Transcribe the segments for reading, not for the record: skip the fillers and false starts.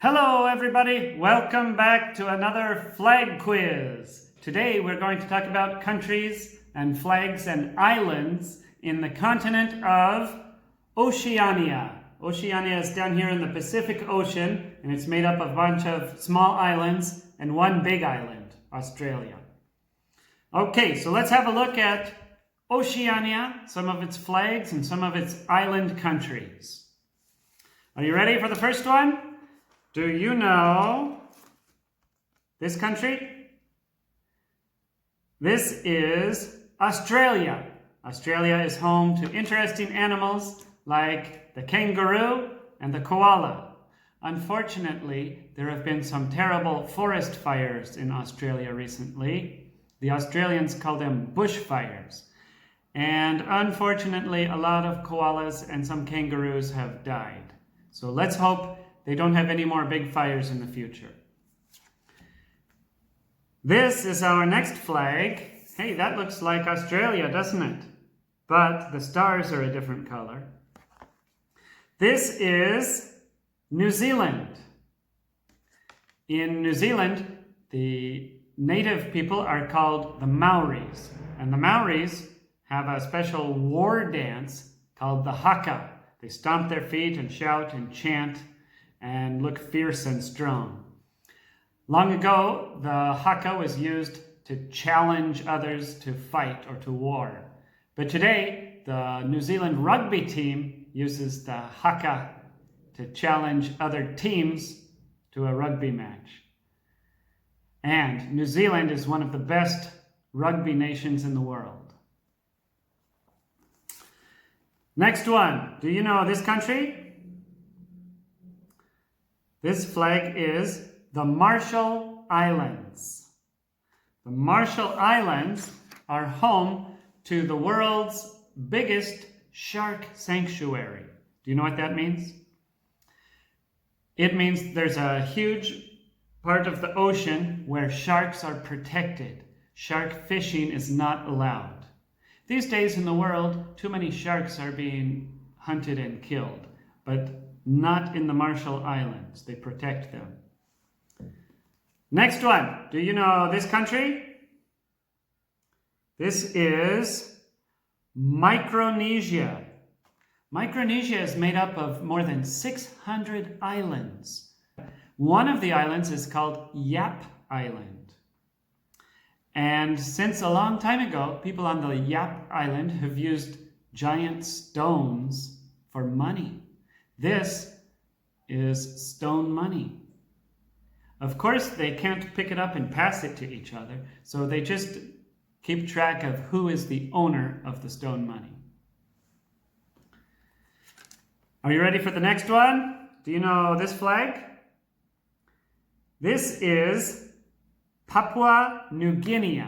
Hello everybody, welcome back to another flag quiz. Today we're going to talk about countries and flags and islands in the continent of Oceania. Oceania is down here in the Pacific Ocean, and it's made up of a bunch of small islands and one big island, Australia. Okay, so let's have a look at Oceania, some of its flags and some of its island countries. Are you ready for the first one? Do you know this country? This is Australia. Australia is home to interesting animals like the kangaroo and the koala. Unfortunately, there have been some terrible forest fires in Australia recently. The Australians call them bushfires. And unfortunately, a lot of koalas and some kangaroos have died. So let's hope they don't have any more big fires in the future. This is our next flag. Hey, that looks like Australia, doesn't it? But the stars are a different color. This is New Zealand. In New Zealand, the native people are called the Maoris. And the Maoris have a special war dance called the Haka. They stomp their feet and shout and chant and look fierce and strong. Long ago, the haka was used to challenge others to fight or to war. But today, the New Zealand rugby team uses the haka to challenge other teams to a rugby match. And New Zealand is one of the best rugby nations in the world. Next one, do you know this country? This flag is the Marshall Islands. The Marshall Islands are home to the world's biggest shark sanctuary. Do you know what that means? It means there's a huge part of the ocean where sharks are protected. Shark fishing is not allowed. These days in the world, too many sharks are being hunted and killed, but not in the Marshall Islands. They protect them. Next one. Do you know this country? This is Micronesia. Micronesia is made up of more than 600 islands. One of the islands is called Yap Island. And since a long time ago, people on the Yap Island have used giant stones for money. This is stone money. Of course, they can't pick it up and pass it to each other, so they just keep track of who is the owner of the stone money. Are you ready for the next one? Do you know this flag? This is Papua New Guinea.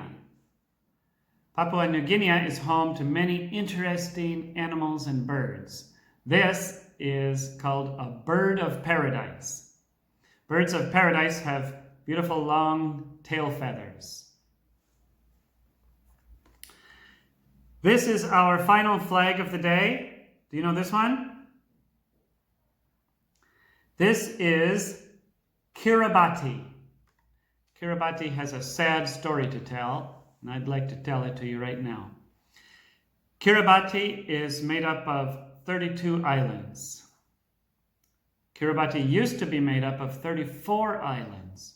Papua New Guinea is home to many interesting animals and birds. This is called a bird of paradise. Birds of paradise have beautiful long tail feathers. This is our final flag of the day. Do you know this one? This is Kiribati. Kiribati has a sad story to tell, and I'd like to tell it to you right now. Kiribati is made up of 32 islands. Kiribati used to be made up of 34 islands.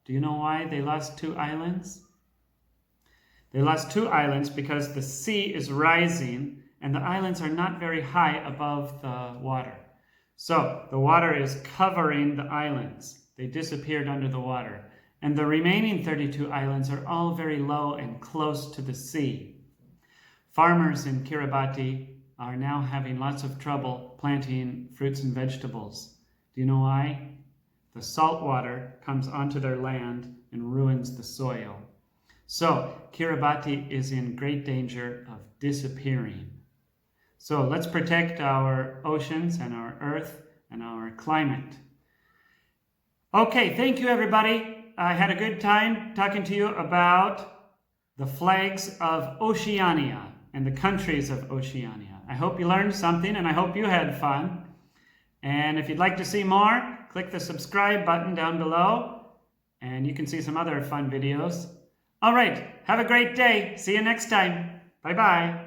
Do you know why they lost 2 islands? They lost 2 islands because the sea is rising and the islands are not very high above the water. So the water is covering the islands. They disappeared under the water. And the remaining 32 islands are all very low and close to the sea. Farmers in Kiribati are now having lots of trouble planting fruits and vegetables. Do you know why? The salt water comes onto their land and ruins the soil. So Kiribati is in great danger of disappearing. So let's protect our oceans and our earth and our climate. Okay, thank you everybody. I had a good time talking to you about the flags of Oceania and the countries of Oceania. I hope you learned something and I hope you had fun. And if you'd like to see more, click the subscribe button down below, and you can see some other fun videos. All right, have a great day. See you next time. Bye-bye.